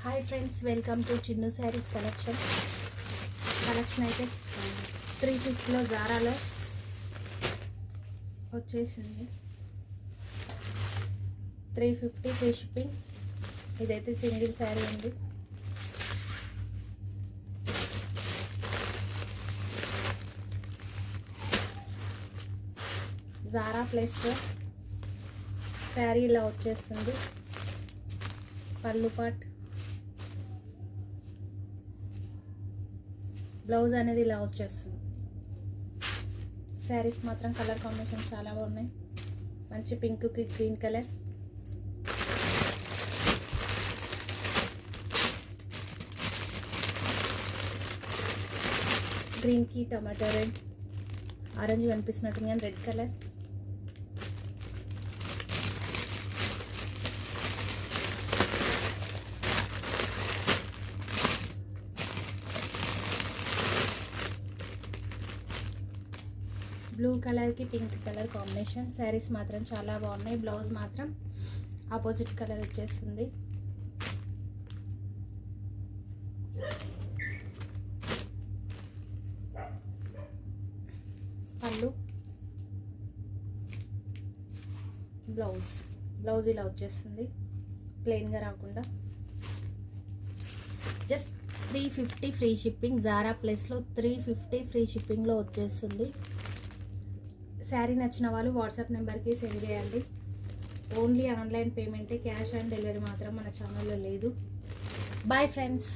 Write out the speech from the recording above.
Hi friends, welcome to Chinnu saris collection అయితే 350లో జారాలో వచ్చేసింది. 350 free shipping. ఇదైతే సింగిల్ శారీ ఉంది. జారా ప్లస్ శారీ ఇలా వచ్చేస్తుంది. పళ్ళు పాట్, బ్లౌజ్ అనేది ఇలా వచ్చేస్తుంది. శారీస్ మాత్రం కలర్ కాంబినేషన్ చాలా బాగున్నాయి. మంచి పింక్కి గ్రీన్ కలర్, గ్రీన్కి టమాటో రెడ్, ఆరెంజ్ కనిపిస్తున్నట్టుంది కానీ రెడ్ కలర్, బ్లూ కలర్కి పింక్ కలర్ కాంబినేషన్. శారీస్ మాత్రం చాలా బాగున్నాయి. బ్లౌజ్ మాత్రం ఆపోజిట్ కలర్ వచ్చేస్తుంది. పళ్ళు, బ్లౌజ్ ఇలా వచ్చేస్తుంది, ప్లెయిన్గా రాకుండా. Just 350 free shipping. జారా ప్లేస్లో 350 ఫ్రీ షిప్పింగ్లో వచ్చేస్తుంది. శారీ నచ్చిన వాళ్ళు వాట్సాప్ నెంబర్కి సెండ్ చేయండి. ఓన్లీ ఆన్లైన్ పేమెంటే, క్యాష్ ఆన్ డెలివరీ మాత్రం మన ఛానల్లో లేదు. Bye friends.